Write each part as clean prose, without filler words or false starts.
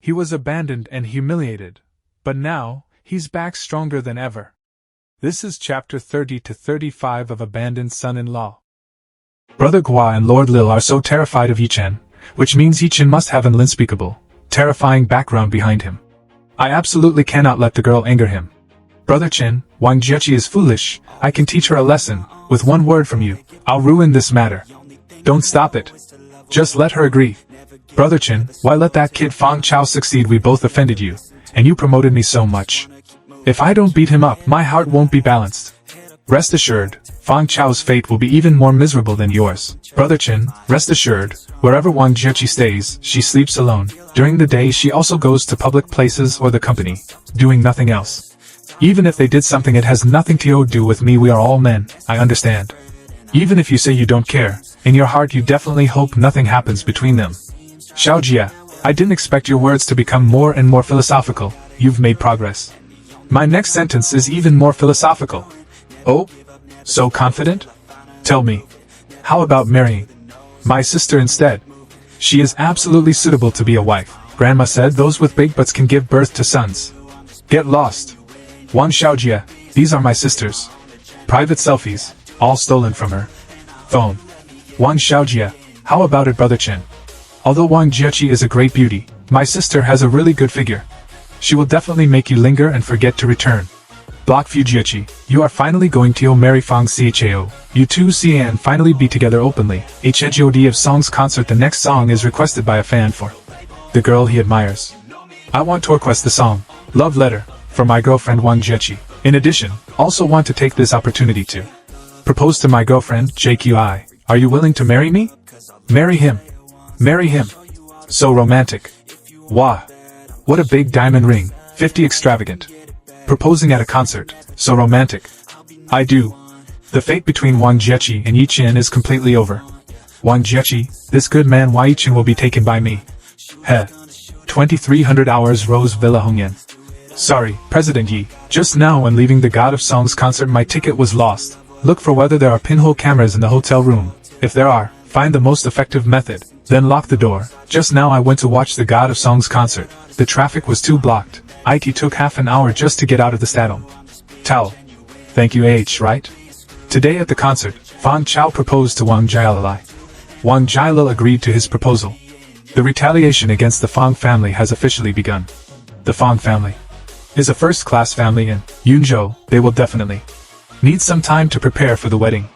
He was abandoned and humiliated, but now, he's back stronger than ever. This is chapter 30 to 35 of Abandoned Son-in-Law. Brother Gua and Lord Lil are so terrified of Yichen, which means Yichen must have an unspeakable, terrifying background behind him. I absolutely cannot let the girl anger him. Brother Chen, Wang Jiechi is foolish. I can teach her a lesson. With one word from you, I'll ruin this matter. Don't stop it. Just let her agree. Brother Chen, why let that kid Fang Chao succeed? We both offended you, and you promoted me so much. If I don't beat him up, my heart won't be balanced. Rest assured, Fang Chao's fate will be even more miserable than yours. Brother Chen, rest assured, wherever Wang Jiechi stays, she sleeps alone. During the day she also goes to public places or the company, doing nothing else. Even if they did something, it has nothing to do with me. We are all men, I understand. Even if you say you don't care, in your heart you definitely hope nothing happens between them. Xiao Jia, I didn't expect your words to become more and more philosophical. You've made progress. My next sentence is even more philosophical. Oh? So confident? Tell me. How about marrying my sister instead? She is absolutely suitable to be a wife. Grandma said those with big butts can give birth to sons. Get lost. Wang Xiaojia, these are my sisters. Private selfies, all stolen from her phone. Wang Xiaojia, how about it, Brother Chen? Although Wang Jiechi is a great beauty, my sister has a really good figure. She will definitely make you linger and forget to return. Block Fujiechi, you are finally going to marry Fang Chao. You two and finally be together openly. HGOD of Song's concert. The next song is requested by a fan for the girl he admires. I want to request the song, Love Letter, for my girlfriend Wang Jiechi. In addition, also want to take this opportunity to propose to my girlfriend, JQI. Are you willing to marry me? Marry him. Marry him. So romantic. Wah. What a big diamond ring, 50 extravagant. Proposing at a concert, so romantic. I do. The fate between Wang Jiechi and Yichen is completely over. Wang Jiechi, this good man Yichen will be taken by me. Heh. 2300 hours Rose Villa Hongyan. Sorry, President Yi, just now when leaving the God of Songs concert my ticket was lost. Look for whether there are pinhole cameras in the hotel room. If there are, find the most effective method, then lock the door. Just now I went to watch the God of Songs concert. The traffic was too blocked. It took half an hour just to get out of the stadium. Towel. Thank you right? Today at the concert, Fang Chao proposed to Wang Jialai. Wang Jialai agreed to his proposal. The retaliation against the Fang family has officially begun. The Fang family is a first-class family in Yunzhou. They will definitely need some time to prepare for the wedding.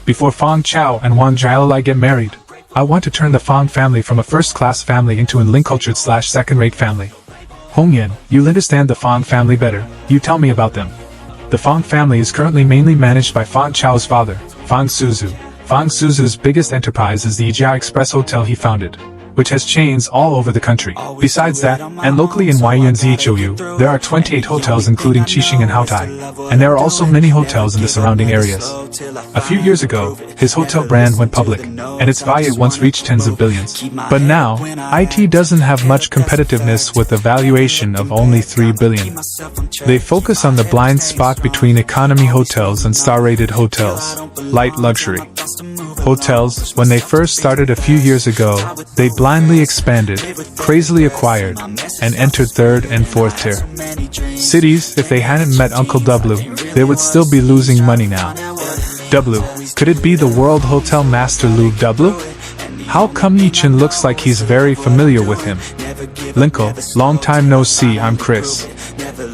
Before Fang Chao and Wang Jialai get married, I want to turn the Fang family from a first-class family into an uncultured/second-rate family. Hongyan, you'll understand the Fang family better. You tell me about them. The Fang family is currently mainly managed by Fang Chao's father, Fang Suzu. Fang Suzu's biggest enterprise is the Jia Express Hotel he founded, which has chains all over the country. Besides that, and locally in Yunzhou, there are 28 hotels including Qixing and Haotai, and there are also many hotels in the surrounding areas. A few years ago, his hotel brand went public, and its value once reached tens of billions. But now, IT doesn't have much competitiveness with a valuation of only 3 billion. They focus on the blind spot between economy hotels and star-rated hotels, light luxury hotels. When they first started a few years ago, they blindly expanded, crazily acquired, and entered third and fourth tier cities. If they hadn't met Uncle W, they would still be losing money now. W, could it be the world hotel master Lu W? How come Yichen looks like he's very familiar with him? Linkle, long time no see. I'm Chris.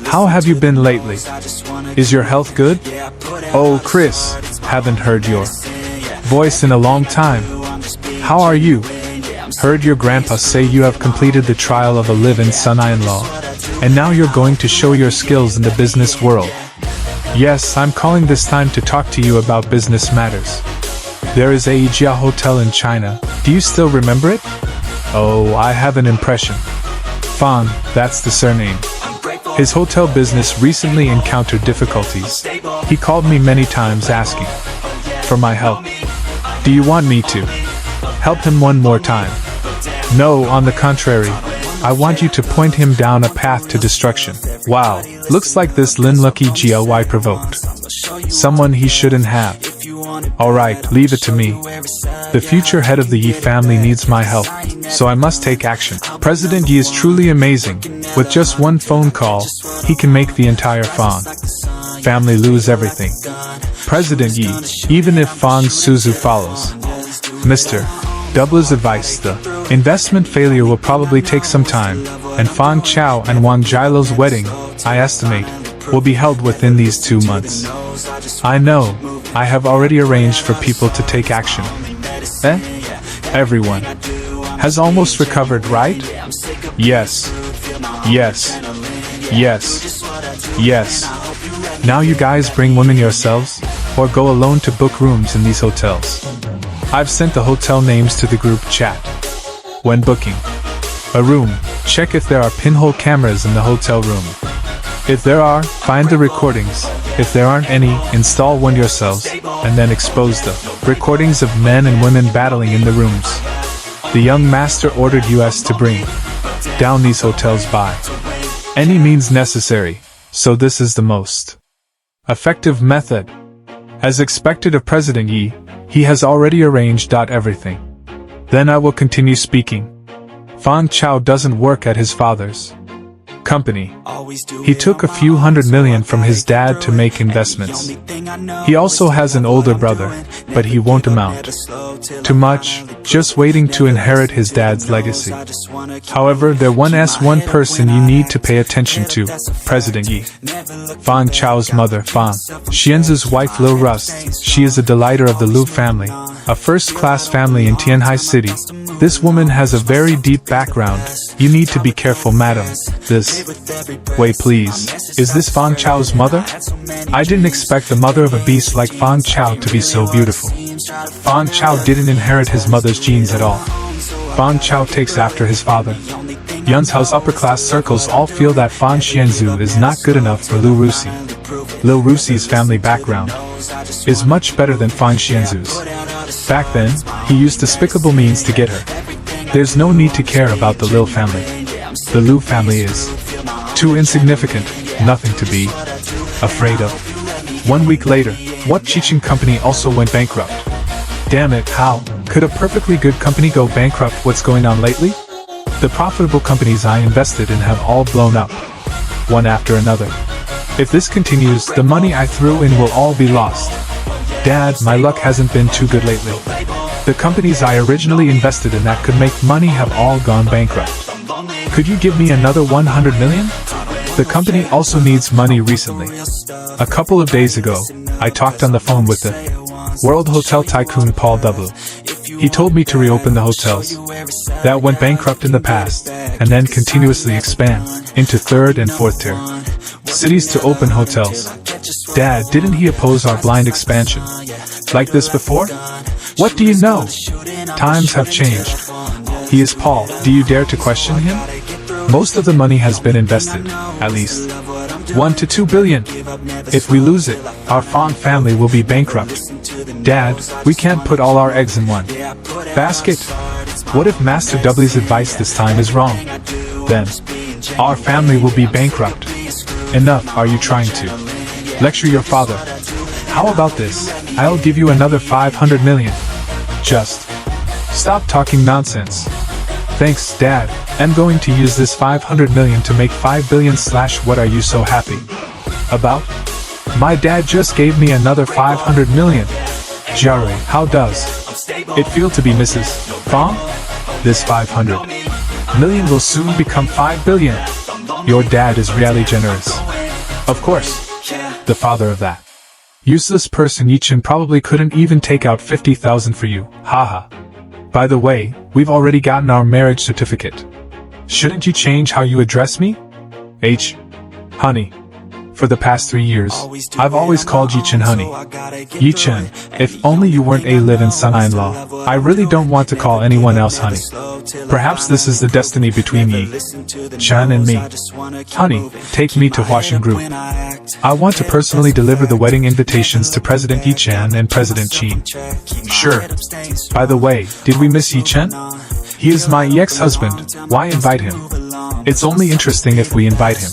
How have you been lately? Is your health good? Oh Chris, haven't heard your voice in a long time. How are you? Heard your grandpa say you have completed the trial of a live-in son-in-law, and now you're going to show your skills in the business world. Yes, I'm calling this time to talk to you about business matters. There is a Jia Hotel in China. Do you still remember it? Oh, I have an impression. Fang, that's the surname. His hotel business recently encountered difficulties. He called me many times asking for my help. Do you want me to help him one more time? No, on the contrary. I want you to point him down a path to destruction. Wow, looks like this Lin Lucky GLY provoked someone he shouldn't have. Alright, leave it to me. The future head of the Yi family needs my help, so I must take action. President Yi is truly amazing. With just one phone call, he can make the entire Fang family lose everything. President Yi, even if Fang Suzu follows Mr. Double's advice, the investment failure will probably take some time, and Fang Chao and Wang Jilo's wedding, I estimate, will be held within these 2 months. I know, I have already arranged for people to take action. Everyone has almost recovered, right? Yes. Yes. Yes. Yes. Now you guys bring women yourselves, or go alone to book rooms in these hotels. I've sent the hotel names to the group chat. When booking a room, check if there are pinhole cameras in the hotel room. If there are, find the recordings. If there aren't any, install one yourselves, and then expose the recordings of men and women battling in the rooms. The young master ordered us to bring down these hotels by any means necessary, so this is the most effective method. As expected of President Yi, he has already arranged everything. Then I will continue speaking. Fang Chao doesn't work at his father's company. He took a few $100 million from his dad to make investments. He also has an older brother, but he won't amount to much, just waiting to inherit his dad's legacy. However, there is one person you need to pay attention to, President Yi. Fang Chao's mother, Fang Xianzu's wife Lil Rust. She is a delighter of the Lu family, a first-class family in Tianhai City. This woman has a very deep background. You need to be careful, madam. This way, please. Is this Fang Chao's mother? I didn't expect the mother of a beast like Fang Chao to be so beautiful. Fang Chao didn't inherit his mother's genes at all. Fang Chao takes after his father. Yun's upper-class circles all feel that Fang Xianzu is not good enough for Liu Rusi. Liu Rusi's family background is much better than Fang Xianzu's. Back then, he used despicable means to get her. There's no need to care about the Liu family. The Liu family is too insignificant, nothing to be afraid of. 1 week later, what Chechen company also went bankrupt? Damn it, how could a perfectly good company go bankrupt? What's going on lately? The profitable companies I invested in have all blown up, one after another. If this continues, the money I threw in will all be lost. Dad, my luck hasn't been too good lately. The companies I originally invested in that could make money have all gone bankrupt. Could you give me another 100 million? The company also needs money recently. A couple of days ago, I talked on the phone with the World Hotel Tycoon Paul W. He told me to reopen the hotels that went bankrupt in the past, and then continuously expand into 3rd and 4th tier cities to open hotels. Dad, didn't he oppose our blind expansion like this before? What do you know? Times have changed. He is Paul. Do you dare to question him? Most of the money has been invested, at least 1 to 2 billion. If we lose it, our Fang family will be bankrupt. Dad, we can't put all our eggs in one basket. What if Master W's advice this time is wrong? Then our family will be bankrupt. Enough, are you trying to lecture your father? How about this? I'll give you another 500 million. Just stop talking nonsense. Thanks, Dad. I'm going to use this 500 million to make 5 billion. What are you so happy about? My dad just gave me another 500 million. Jiarui, how does it feel to be Mrs. Fang? This 500 million will soon become 5 billion. Your dad is really generous. Of course. The father of that useless person Yichin probably couldn't even take out 50,000 for you. Haha. By the way, we've already gotten our marriage certificate. Shouldn't you change how you address me? Honey. For the past 3 years, I've always called Yichin honey. Yichin, if only you weren't a live-in son-in-law. I really don't want to call anyone else honey. Perhaps this is the destiny between Yi Chen and me. Honey, take me to Huaxin Group. I want to personally deliver the wedding invitations to President Yi Chen and President Qin. Sure. By the way, did we miss Yi Chen? He is my ex-husband. Why invite him? It's only interesting if we invite him.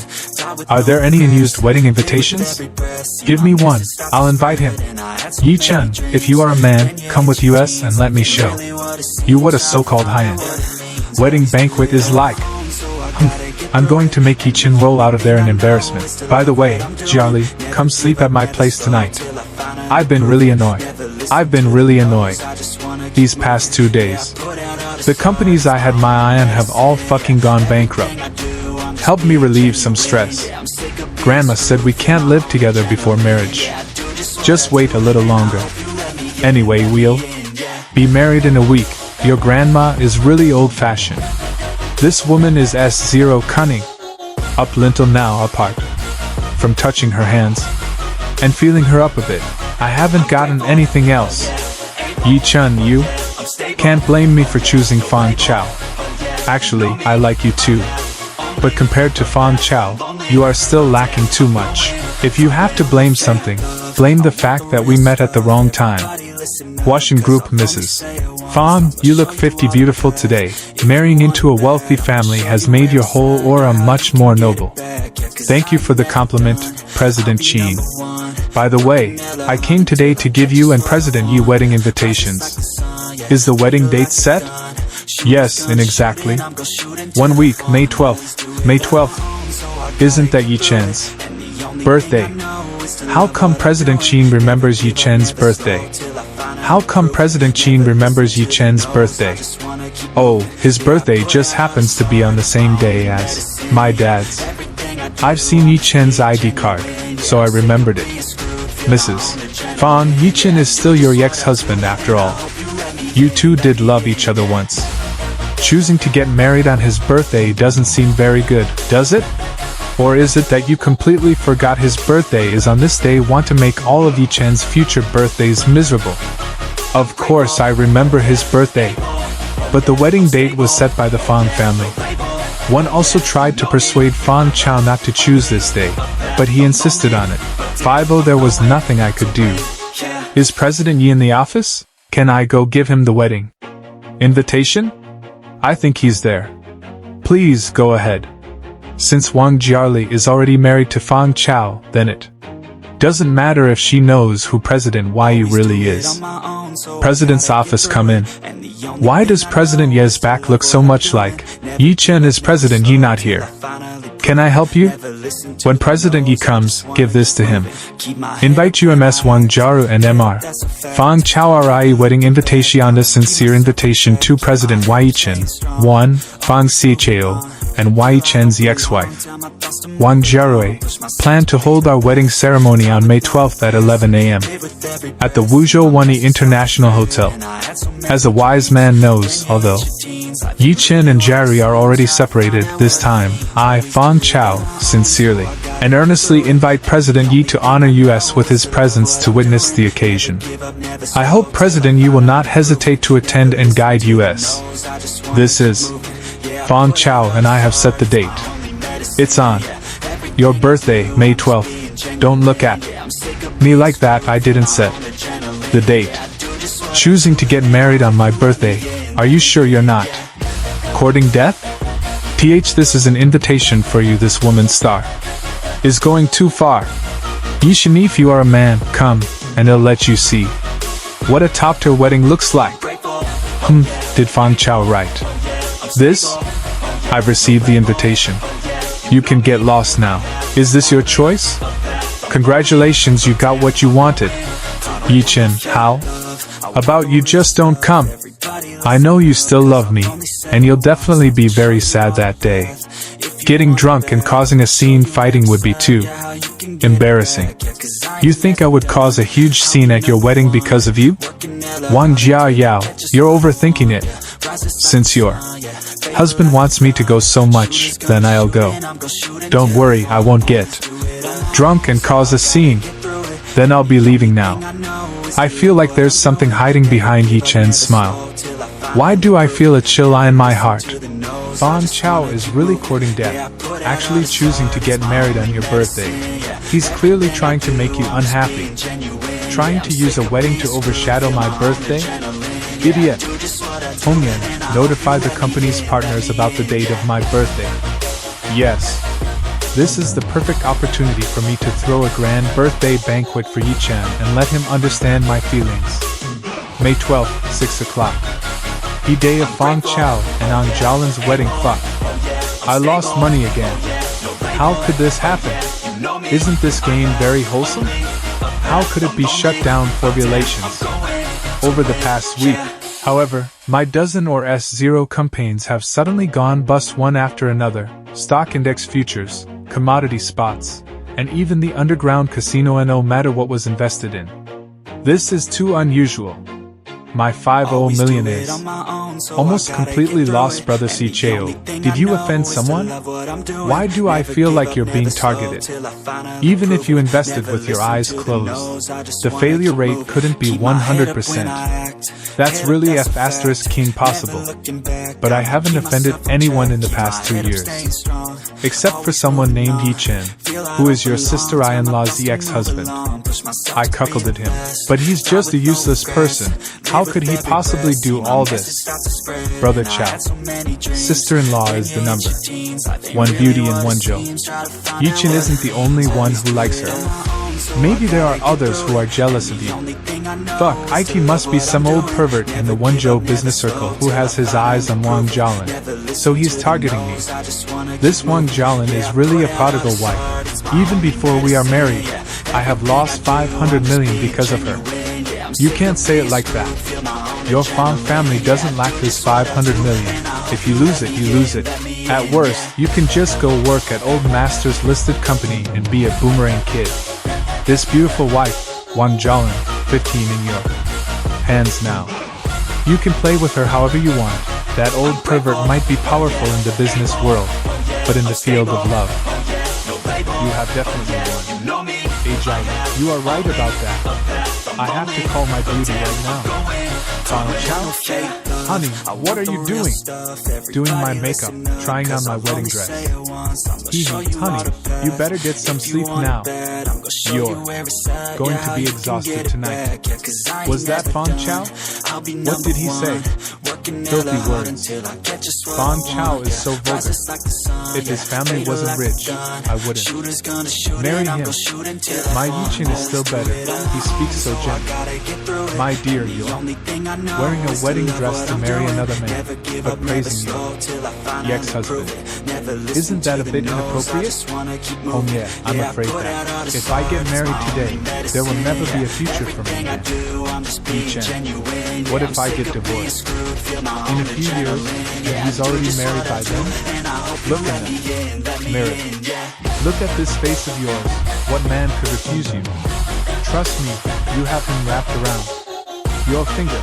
Are there any unused wedding invitations? Give me one. I'll invite him. Yi-chun, if you are a man, come with us and let me show you what a so-called high-end wedding banquet is like. I'm going to make Yi-chun roll out of there in embarrassment. By the way, Charlie, come sleep at my place tonight. I've been really annoyed these past 2 days. The companies I had my eye on have all fucking gone bankrupt. Help me relieve some stress. Grandma said we can't live together before marriage. Just wait a little longer. Anyway, we'll be married in a week. Your grandma is really old-fashioned. This woman is S0 cunning. Up until now apart from touching her hands and feeling her up a bit. I haven't gotten anything else. Yi-chun, you can't blame me for choosing Fang Chao. Actually, I like you too. But compared to Fang Chao, you are still lacking too much. If you have to blame something, blame the fact that we met at the wrong time. Washing Group Mrs. Fang, you look 50 beautiful today. Marrying into a wealthy family has made your whole aura much more noble. Thank you for the compliment, President Chin. By the way, I came today to give you and President Yi wedding invitations. Is the wedding date set? Yes, in exactly 1 week, May 12th. May 12th. Isn't that Yi-chan's birthday? How come President Chin remembers Yi-chan's birthday? How come President Chin remembers Yi-chan's birthday? Oh, his birthday just happens to be on the same day as my dad's. I've seen Yi-chan's ID card, so I remembered it. Mrs. Fang, Yi-chan is still your ex-husband after all. You two did love each other once. Choosing to get married on his birthday doesn't seem very good, does it? Or is it that you completely forgot his birthday is on this day, want to make all of Yi-chan's future birthdays miserable? Of course I remember his birthday. But the wedding date was set by the Fang family. One also tried to persuade Fang Chao not to choose this day, but he insisted on it. 5-0 there was nothing I could do. Is President Yi in the office? Can I go give him the wedding invitation? I think he's there. Please go ahead. Since Wang Jiali is already married to Fang Chao, then it doesn't matter if she knows who President Yi really is. President's office, come in. Why does President Ye's back look so much like Yi-chen? Is President Yi not here? Can I help you? When President Yi comes, give this to him. Invite UMS Wang Jiaru and MR Fang Chao Rai wedding invitation. A sincere invitation to President Yi-chen, 1. Fang Sicheo, and Yi-chen's ex-wife, Wang Jiarui, plan to hold our wedding ceremony on May 12th at 11 a.m. at the Wuzhou Wani International Hotel. As a wise man knows, although Yi-chen and Jiarui are already separated, this time, I, Fang Chao, sincerely and earnestly invite President Yi to honor us with his presence to witness the occasion. I hope President Yi will not hesitate to attend and guide us. This is Fang Chao and I have set the date. It's on your birthday, May 12th. Don't look at me like that, I didn't set the date. Choosing to get married on my birthday, are you sure you're not courting death? This is an invitation for you. This woman's star is going too far. Yishan, if you are a man, come, and I'll let you see what a top-tier wedding looks like. Did Fang Chao write this? I've received the invitation. You can get lost now. Is this your choice? Congratulations, you got what you wanted. Yi-chen, how about you just don't come? I know you still love me, and you'll definitely be very sad that day. Getting drunk and causing a scene fighting would be too embarrassing. You think I would cause a huge scene at your wedding because of you? Wang Jiao Yao, you're overthinking it. Since your husband wants me to go so much, then I'll go. Don't worry, I won't get drunk and cause a scene. Then I'll be leaving now. I feel like there's something hiding behind Yi-chen's smile. Why do I feel a chill in my heart? Fang Chao is really courting death, actually choosing to get married on your birthday. He's clearly trying to make you unhappy. Trying to use a wedding to overshadow my birthday? Idiot. Hongyan, notify the company's partners about the date of my birthday. Yes. This is the perfect opportunity for me to throw a grand birthday banquet for Yi-chan and let him understand my feelings. May 12th, 6 o'clock. The day of Fong Chao and Ang Jalin's wedding fuck. I lost money again. How could this happen? Isn't this game very wholesome? How could it be shut down for violations? Over the past week, however, my dozen or S0 campaigns have suddenly gone bust one after another. Stock index futures, commodity spots, and even the underground casino, and no matter what was invested in. This is too unusual. My 5-0 millionaires. Almost completely lost, brother Cheo. Did you offend someone? Why do I feel like you're being targeted? Even if you invested with your eyes closed, the failure rate couldn't be 100%. That's really F***ing possible. But I haven't offended anyone in the past 2 years. Except for someone named Yi-chan, who is your sister-in-law's ex-husband. I cuckolded him. But he's just a useless person. How could he possibly do all this? Brother Chow. Sister-in-law is the number. One beauty and one Joe. Yi-chan isn't the only one who likes her. Maybe there are others who are jealous of you. Fuck, IT must be some old pervert in the Wonjo business circle who has his eyes on Wang Jalin. So he's targeting me. This Wang Jalin is really a prodigal wife. Even before we are married, I have lost 500 million because of her. You can't say it like that. Your Fong family doesn't lack this 500 million. If you lose it, you lose it. At worst, you can just go work at Old Master's listed company and be a boomerang kid. This beautiful wife, Wang Jalin, 15 in your hands now. You can play with her however you want. That old pervert might be powerful in the business world, but in the field of love, you have definitely won. Ajay, you are right about that. I have to call my beauty right now. Honey, what are you doing? Doing my makeup, trying on my wedding dress. Honey, you better get some sleep now. You're going to be exhausted tonight. Was that Fong Chao? What did he say? Filthy words. Fong Chao is so vulgar. If his family wasn't rich, I wouldn't marry him. My Yi-chan is still better. He speaks so gently. My dear, you're wearing a wedding dress to marry another man, but praising your ex-husband. Isn't that a bit inappropriate? Oh yeah, I'm afraid that if I get married today, there will never be a future for me. Yi-chan, what if I get divorced? In a few years, and he's already married by then? Look at him. Mirror. Look at this face of yours. What man could refuse you? Trust me, you have him wrapped around your finger.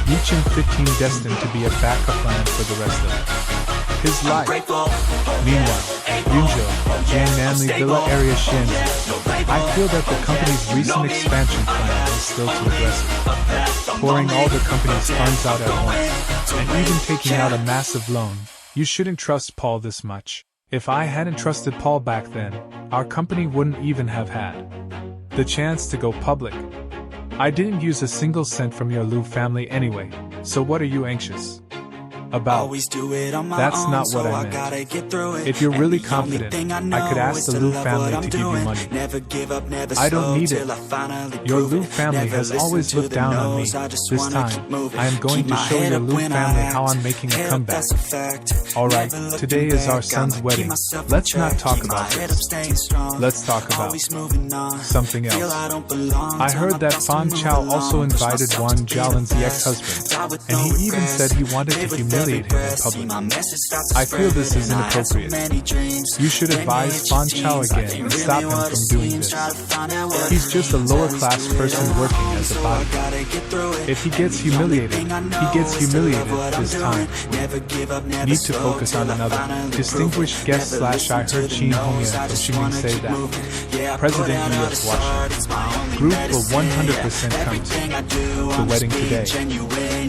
Yi-chan 15 destined to be a backup plan for the rest of his life. Meanwhile, Yunjo, Jiangnan Villa area Shenzhen. I feel that the company's recent expansion plan is still too aggressive. Pouring all the company's funds out at once, and even taking out a massive loan. You shouldn't trust Paul this much. If I hadn't trusted Paul back then, our company wouldn't even have had the chance to go public. I didn't use a single cent from your Liu family anyway, so what are you anxious about? That's not what I meant. If you're really confident, I could ask the Liu family to give you money. I don't need it. Your Liu family has always looked down on me. This time, I am going to show your Liu family how I'm making a comeback. Alright, today is our son's wedding. Let's not talk about this. Let's talk about something else. I heard that Fong Chao also invited Wang Jalin's ex-husband, and he even said he wanted to humiliate him in public. I feel this is inappropriate. You should advise Fong Chao again and stop him from doing this. He's just a lower-class person working as a body. If he gets humiliated, he gets humiliated this time. Need to focus on another. Distinguished guest / I heard Shin Hongya from Ximing say that President Lee of Washington group will 100% come to the wedding today.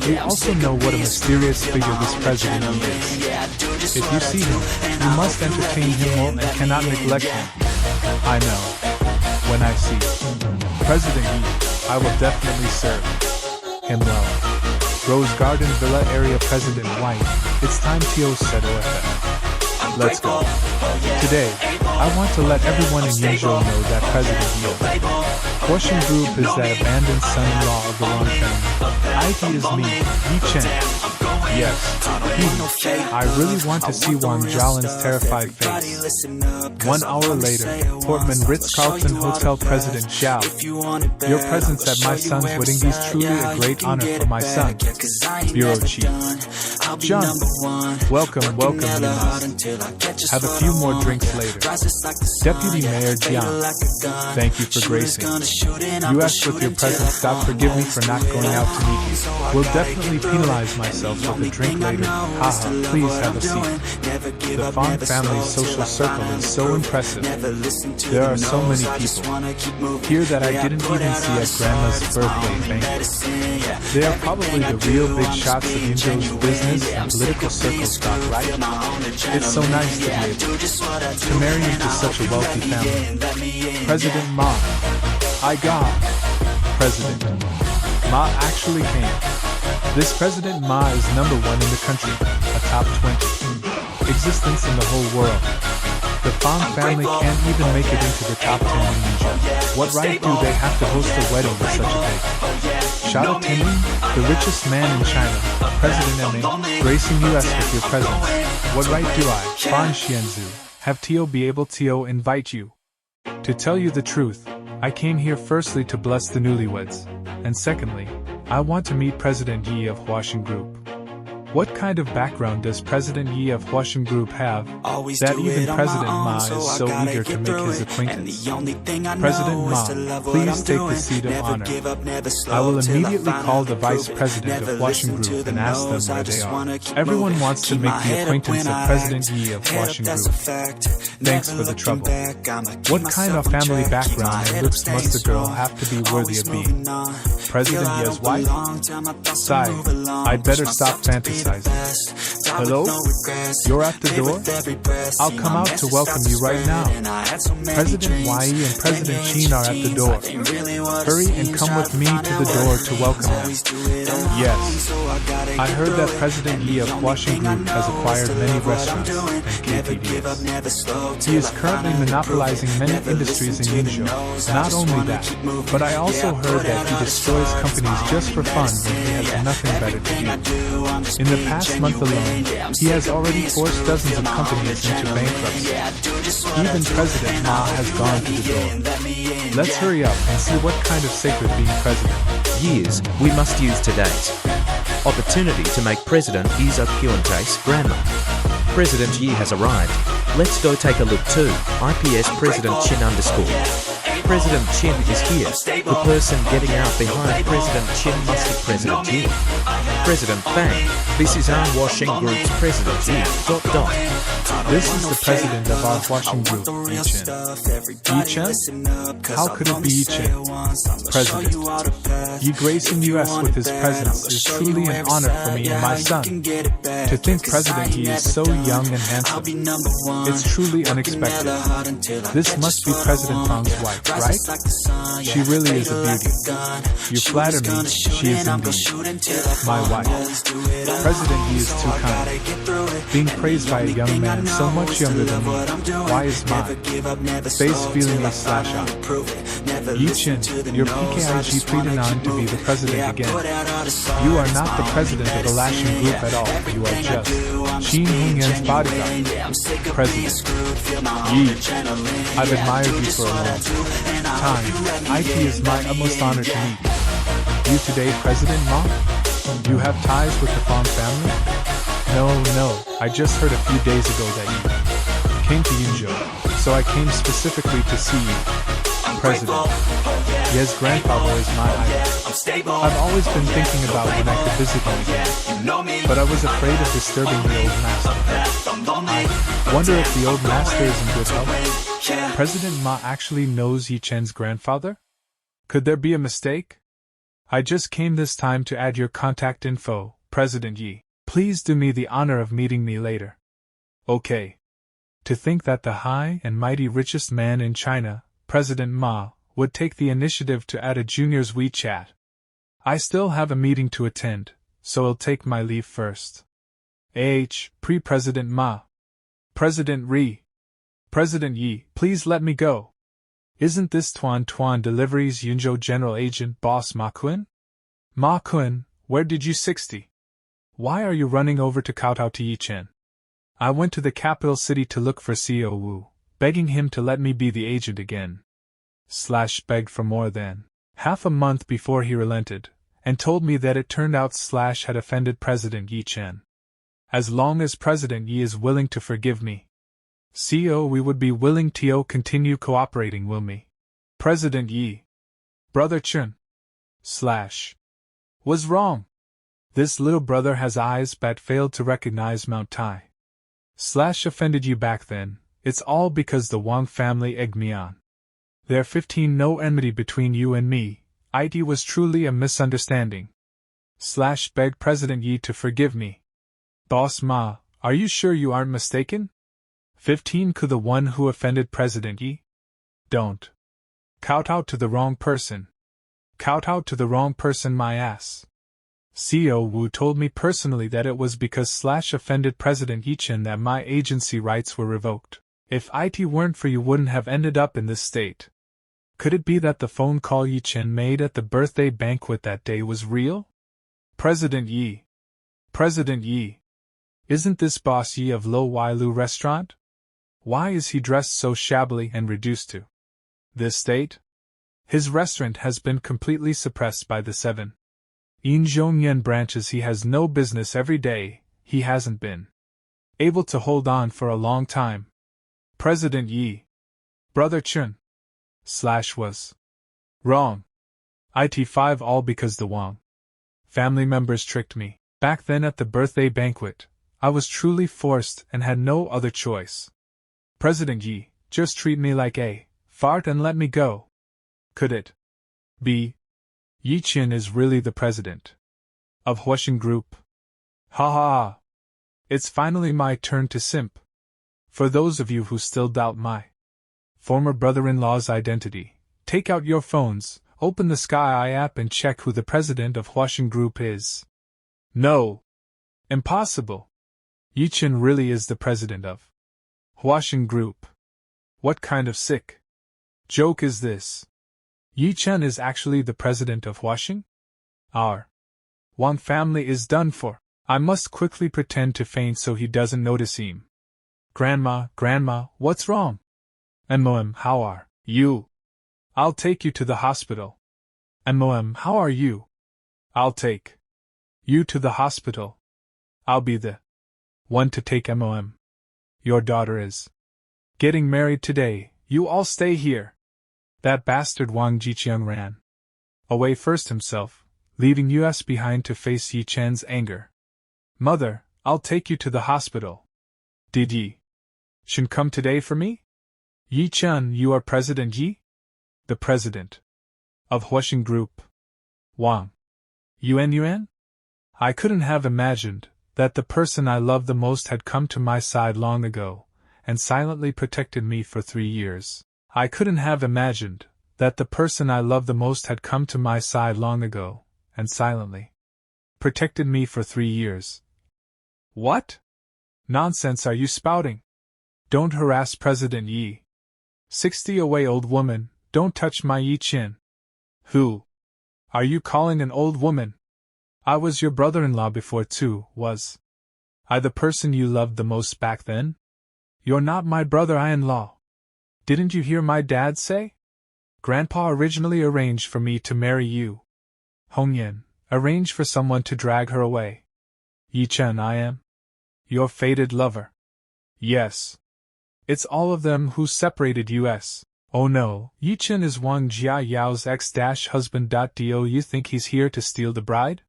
We also know what a mysterious figure this President Lee is. If you see him, you must entertain him more and cannot neglect him. I know. When I see President Lee, I will definitely serve him well. Rose Garden Villa Area President White, it's time to set OFF. Let's go. Today, I want to let everyone in Yinzhou know that President Yi Huaxin Group is that abandoned son-in-law of the Long family. IT is me, Yi Chen. Yes, he. I really want to see Wang Jialin's terrified face. 1 hour later, Portman Ritz-Carlton Hotel President Xiao. Your presence at my son's wedding is truly a great honor for my son. Bureau Chief John, welcome, you must. Have a few more drinks later. Deputy Mayor Jiang, thank you for gracing. You asked with your presence, God forgive me for not going out to meet you. Will definitely penalize myself with a drink later. Haha, please have a seat. The Fong family's social circle is so impressive. There are so many people here that I didn't even see at Grandma's birthday banquet. They are probably the real big shots of Yinzhou's business and political circles, right? It's so nice to be able to marry into such a wealthy family. President Ma. I got President Ma actually came. This President Ma is #1 in the country, a top 20 existence in the whole world. The Fong family can't even make it into the top 10 in Yinzhou. What right do they have to host a wedding with such a big Shao Tianming, the richest man in China, President Ma, gracing US with your presence? What right do I, Fan Xianzu, have to be able to invite you? To tell you the truth, I came here firstly to bless the newlyweds, and secondly, I want to meet President Yi of Huaxin Group. What kind of background does President Yi of Huaxin Group have, that even President Ma is so eager to make his acquaintance? President Ma, please take the seat of honor. I will immediately call the Vice President of Huaxin Group and ask them where they are. Everyone wants to make the acquaintance of President Yi of Huaxin Group. Thanks for the trouble. What kind of family background and looks must a girl have to be worthy of being President Yi's wife? Sigh, I'd better stop fantasizing. Hello? You're at the door? I'll come out to welcome you right now. President Wai and President Qin are at the door. Hurry and come with me to the door to welcome them. Yes. I heard that President Yi of Huaxin Group has acquired many restaurants and KTVs. He is currently monopolizing many industries in Yinzhou. Not only that, but I also heard that he destroys companies just for fun when he has nothing better to do. In the past month alone, he has already forced dozens of companies into bankruptcy. Even President Ma has gone to the door. Let's hurry up and see what kind of sacred being president. Years we must use today's opportunity to make President Yi's acquaintance grandma. President Yi has arrived. Let's go take a look too. IPS President Chin _ President Chin is here. The person getting out behind President Chin must be President Yi. President Fang, this is our Huaxin Group's President Yi. This is the president of our Huaxin Group, Yi Chen. Yi Chen? How could it be Yi Chen? President. Yi gracing US with his presence is truly an honor for me and my son. To think President Yi is so young and handsome, it's truly unexpected. This must be President Fang's wife, right? She really is a beauty. You flatter me, she is indeed my wife. President Yi is too kind. Being praised by a young man so much younger than me, why is my face feeling a slash out? Yi Chen, your PKIG predestined to be the president again. You are not the president of the Lashing Group at all, you are just Qin Hongyan's bodyguard. President Yi, I've admired you for a long time. IT is my utmost honor to meet you. You today, President Ma? You have ties with the Fong family? No, I just heard a few days ago that you came to Yinzhou, so I came specifically to see you. President Ye's grandfather is my idol. I've always been thinking about when I could visit him again, but I was afraid of disturbing the old master. I wonder if the old master is in good health. President Ma actually knows Yi Chen's grandfather? Could there be a mistake? I just came this time to add your contact info, President Yi. Please do me the honor of meeting me later. Okay. To think that the high and mighty richest man in China, President Ma, would take the initiative to add a junior's WeChat. I still have a meeting to attend, so I'll take my leave first. Pre-President Ma. President Ri. President Yi, please let me go. Isn't this Tuan Tuan Deliveries Yunzhou General Agent Boss Ma Kun? Ma Kun, where did you 60? Why are you running over to kowtow to Yi Chen? I went to the capital city to look for CEO Wu, begging him to let me be the agent again. / begged for more than half a month before he relented, and told me that it turned out / had offended President Yi Chen. As long as President Yi is willing to forgive me, CEO, we would be willing to continue cooperating, will me? President Yi. Brother Chen. / Was wrong. This little brother has eyes but failed to recognize Mount Tai. / offended you back then, it's all because the Wang family egged me on. There 15 no enmity between you and me, it was truly a misunderstanding. / begged President Yi to forgive me. Boss Ma, are you sure you aren't mistaken? 15 ku the one who offended President Yi? Don't kowtow to the wrong person. Kowtow to the wrong person, my ass. CEO Wu told me personally that it was because / offended President Yi Chen that my agency rights were revoked. If it weren't for you, wouldn't have ended up in this state. Could it be that the phone call Yi Chen made at the birthday banquet that day was real? President Yi. President Yi. Isn't this Boss Yi of Lo Wai Lu restaurant? Why is he dressed so shabbily and reduced to this state? His restaurant has been completely suppressed by the 7 Yinzhongyan branches. He has no business every day, he hasn't been able to hold on for a long time. President Yi. Brother Chen. / was wrong. IT5 all because the Wang family members tricked me. Back then at the birthday banquet, I was truly forced and had no other choice. President Yi, just treat me like a fart and let me go. Could it be Yi Chen is really the president of Huaxing Group? Ha ha ha. It's finally my turn to simp. For those of you who still doubt my former brother-in-law's identity, take out your phones, open the Sky Eye app and check who the president of Huaxing Group is. No. Impossible. Yi Chen really is the president of Huaxing Group. What kind of sick joke is this? Yi Chen is actually the president of Huaxing? Our Wang family is done for. I must quickly pretend to faint so he doesn't notice him. Grandma, what's wrong? MOM, how are you? I'll take you to the hospital. MOM, how are you? I'll take you to the hospital. I'll be the one to take MOM. Your daughter is getting married today, you all stay here. That bastard Wang Jiqiang ran away first himself, leaving us behind to face Yi Chen's anger. Mother, I'll take you to the hospital. Did Yi Chen come today for me? Yi Chen, you are President Yi? The president of Huaxing Group. Wang Yuan? I couldn't have imagined that the person I loved the most had come to my side long ago, and silently protected me for 3 years. I couldn't have imagined that the person I loved the most had come to my side long ago, and silently protected me for 3 years. What nonsense are you spouting? Don't harass President Yi. 60 away, old woman, don't touch my Yi Chen. Who are you calling an old woman? I was your brother-in-law before too, was I the person you loved the most back then? You're not my brother-in-law. Didn't you hear my dad say? Grandpa originally arranged for me to marry you. Hongyan arranged for someone to drag her away. Yi Chen, I am your fated lover. Yes. It's all of them who separated us. Oh no, Yi Chen is Wang Jiayao's ex-husband. Do you think he's here to steal the bride?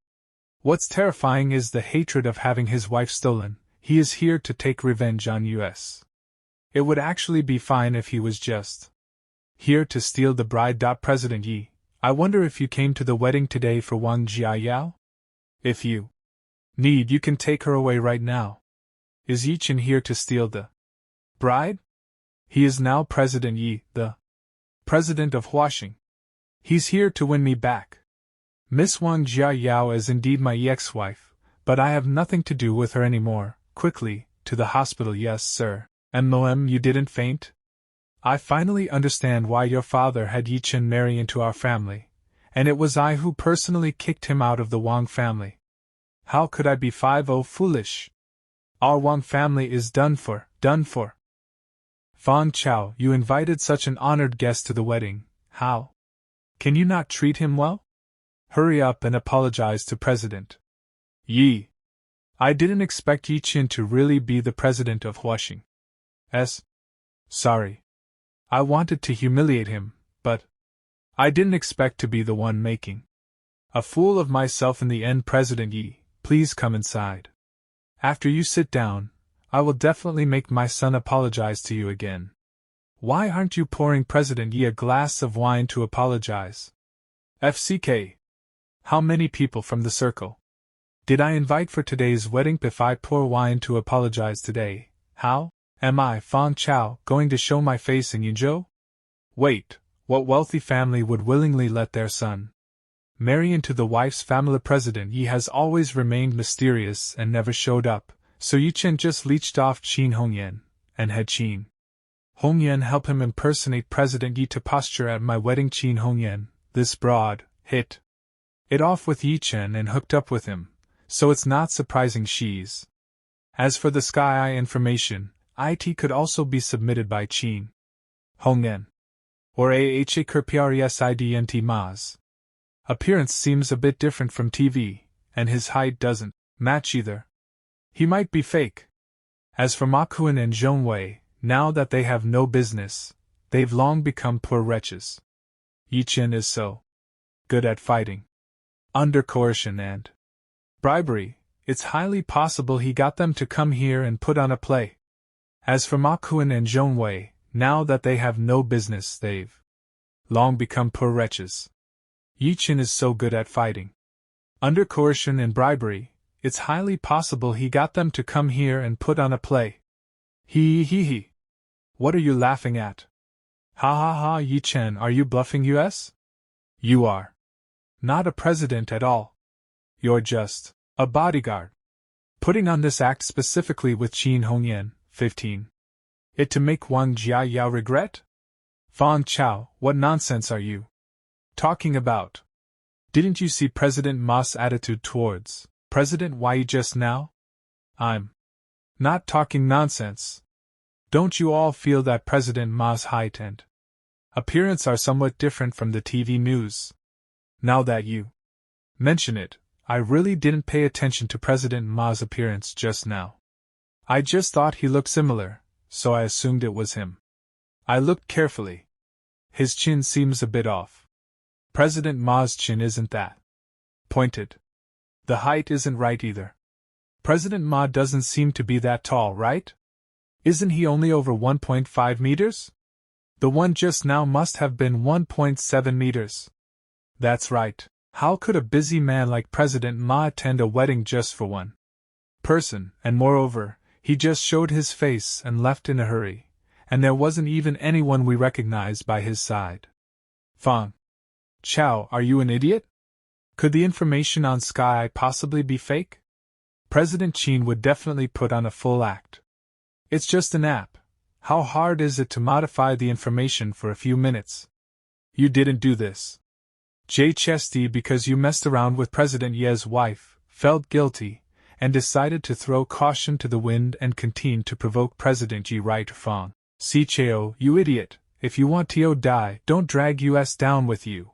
What's terrifying is the hatred of having his wife stolen. He is here to take revenge on us. It would actually be fine if he was just here to steal the bride. President Yi, I wonder if you came to the wedding today for Wang Jiayao? If you need, you can take her away right now. Is Yi Chen here to steal the bride? He is now President Yi, the president of Huaxing. He's here to win me back. Miss Wang Jiayao is indeed my ex-wife, but I have nothing to do with her anymore. Quickly, to the hospital. Yes, sir. MOM, you didn't faint? I finally understand why your father had Yi Chen marry into our family, and it was I who personally kicked him out of the Wang family. How could I be 50 foolish? Our Wang family is done for, done for. Fang Chao, you invited such an honored guest to the wedding, how? Can you not treat him well? Hurry up and apologize to President Yi. I didn't expect Yi Chen to really be the president of Huaxing. Sorry. I wanted to humiliate him, but I didn't expect to be the one making a fool of myself in the end. President Yi, please come inside. After you sit down, I will definitely make my son apologize to you again. Why aren't you pouring President Yi a glass of wine to apologize? FCK. How many people from the circle did I invite for today's wedding? If I pour wine to apologize today, how am I, Fang Chao, going to show my face in Yinzhou? Wait, what wealthy family would willingly let their son marry into the wife's family? President Yi has always remained mysterious and never showed up, so Yi Chen just leeched off Qin Hongyan, and had Qin Hongyan help him impersonate President Yi to posture at my wedding. Qin Hongyan, this broad, hit it off with Yi Chen and hooked up with him, so it's not surprising she's. As for the Sky Eye information, it could also be submitted by Qin Hongyan or AHA Kerpresident Ma's appearance seems a bit different from TV, and his height doesn't match either. He might be fake. As for Ma Kuan and Zhong Wei, now that they have no business, they've long become poor wretches. Yi Chen is so good at fighting under coercion and bribery, it's highly possible he got them to come here and put on a play. As for Ma Kuan and Zhong Wei, now that they have no business, they've long become poor wretches. Yi Chen is so good at fighting under coercion and bribery, it's highly possible he got them to come here and put on a play. He. What are you laughing at? Ha ha ha, Yi Chen, are you bluffing us? You are not a president at all. You're just a bodyguard. Putting on this act specifically with Qin Hongyan, 15. It to make Wang Jiayao regret? Fang Chao, what nonsense are you talking about? Didn't you see President Ma's attitude towards President Yi just now? I'm not talking nonsense. Don't you all feel that President Ma's height and appearance are somewhat different from the TV news? Now that you mention it, I really didn't pay attention to President Ma's appearance just now. I just thought he looked similar, so I assumed it was him. I looked carefully. His chin seems a bit off. President Ma's chin isn't that pointed. The height isn't right either. President Ma doesn't seem to be that tall, right? Isn't he only over 1.5 meters? The one just now must have been 1.7 meters. That's right. How could a busy man like President Ma attend a wedding just for one person? And moreover, he just showed his face and left in a hurry, and there wasn't even anyone we recognized by his side. Fang Chao, are you an idiot? Could the information on Sky possibly be fake? President Qin would definitely put on a full act. It's just an app. How hard is it to modify the information for a few minutes? You didn't do this. J. Chesty, because you messed around with President Ye's wife, felt guilty, and decided to throw caution to the wind and continue to provoke President Yi. Right, Fang Chao, you idiot. If you want to die, don't drag us down with you.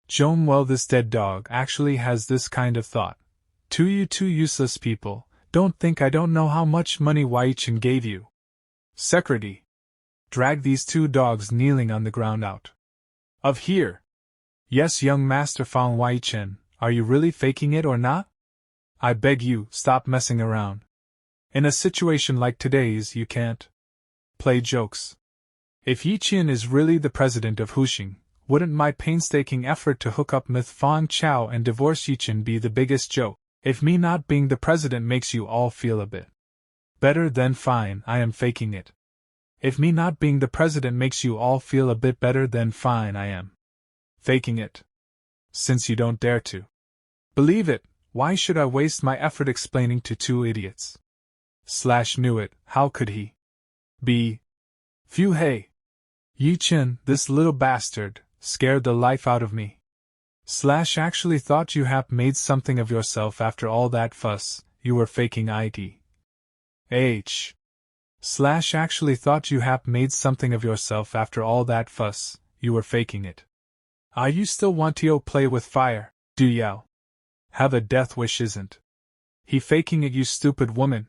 Zhong, well, this dead dog actually has this kind of thought. To you two useless people, don't think I don't know how much money Yi Chen gave you. Secretary, drag these two dogs kneeling on the ground out of here. Yes, young Master Fang Yi Chen, are you really faking it or not? I beg you, stop messing around. In a situation like today's, you can't play jokes. If Yi Chen is really the president of Huxing, wouldn't my painstaking effort to hook up with Fang Chao and divorce Yi Chen be the biggest joke? If me not being the president makes you all feel a bit better, then fine, I am faking it. If me not being the president makes you all feel a bit better, then fine, I am faking it. Since you don't dare to believe it, why should I waste my effort explaining to two idiots? Knew it, how could he B. Phew hey. Yi Chen, this little bastard, scared the life out of me. Slash actually thought you had made something of yourself after all that fuss, you were faking it. H. Slash actually thought you had made something of yourself after all that fuss, you were faking it. You still want to play with fire, do you? Have a death wish isn't he faking it, you stupid woman?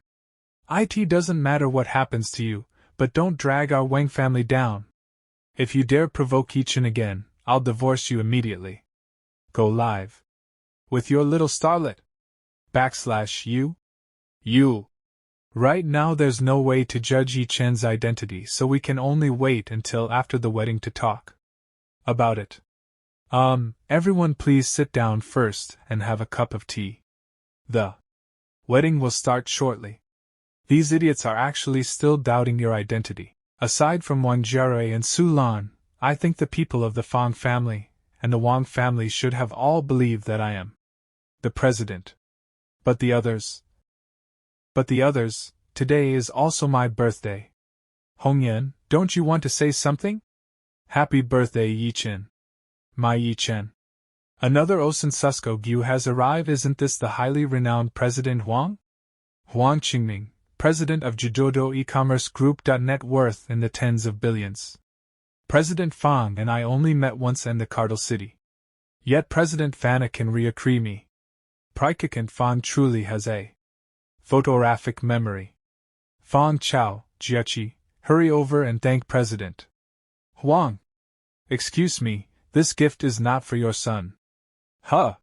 It doesn't matter what happens to you, but don't drag our Wang family down. If you dare provoke Yi Chen again, I'll divorce you immediately. Go live. With your little starlet. / you. Right now there's no way to judge Yi Chen's identity, so we can only wait until after the wedding to talk about it. Everyone please sit down first and have a cup of tea. The wedding will start shortly. These idiots are actually still doubting your identity. Aside from Wang Jiarui and Su Lan, I think the people of the Fang family and the Wang family should have all believed that I am the president. But the others, today is also my birthday. Hongyan, don't you want to say something? Happy birthday, Yi Chen. My Yi Chen. Another Osen Susko Gyu has arrived. Isn't this the highly renowned President Huang? Huang Qingming, president of Jidodo e-commerce group. Net worth in the tens of billions. President Fang and I only met once in the Cardinal City. Yet President Fana can reaccrue me. Praikakant Fang truly has a photographic memory. Fang Chao, Jiachi, hurry over and thank President Huang. Excuse me, this gift is not for your son. Huh?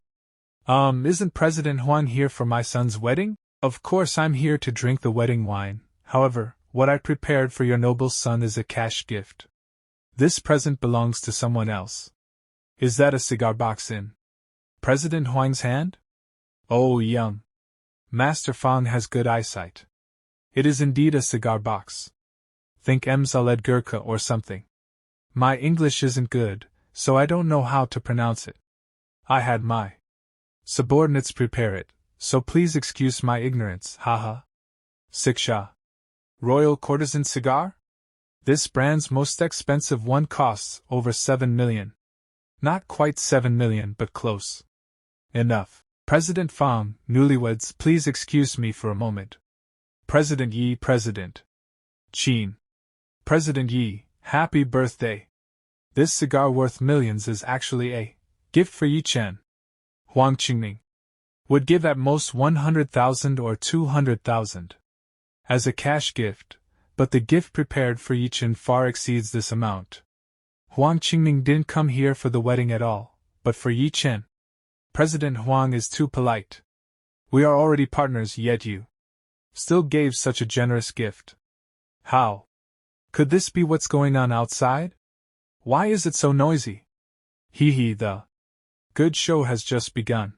Isn't President Huang here for my son's wedding? Of course I'm here to drink the wedding wine. However, what I prepared for your noble son is a cash gift. This present belongs to someone else. Is that a cigar box in President Huang's hand? Oh, young Master Fang has good eyesight. It is indeed a cigar box. Think Mzaled Gurkha or something. My English isn't good, so I don't know how to pronounce it. I had my subordinates prepare it, so please excuse my ignorance, haha. Siksha. Royal Courtesan cigar? This brand's most expensive one costs over 7 million. Not quite 7 million, but close enough. President Fang, newlyweds, please excuse me for a moment. President Yi, President Qin. President Yi, happy birthday. This cigar worth millions is actually a gift for Yi Chen. Huang Qingming would give at most 100,000 or 200,000 as a cash gift, but the gift prepared for Yi Chen far exceeds this amount. Huang Qingming didn't come here for the wedding at all, but for Yi Chen. President Huang is too polite. We are already partners, yet you still gave such a generous gift. How could this be? What's going on outside? Why is it so noisy? The good show has just begun.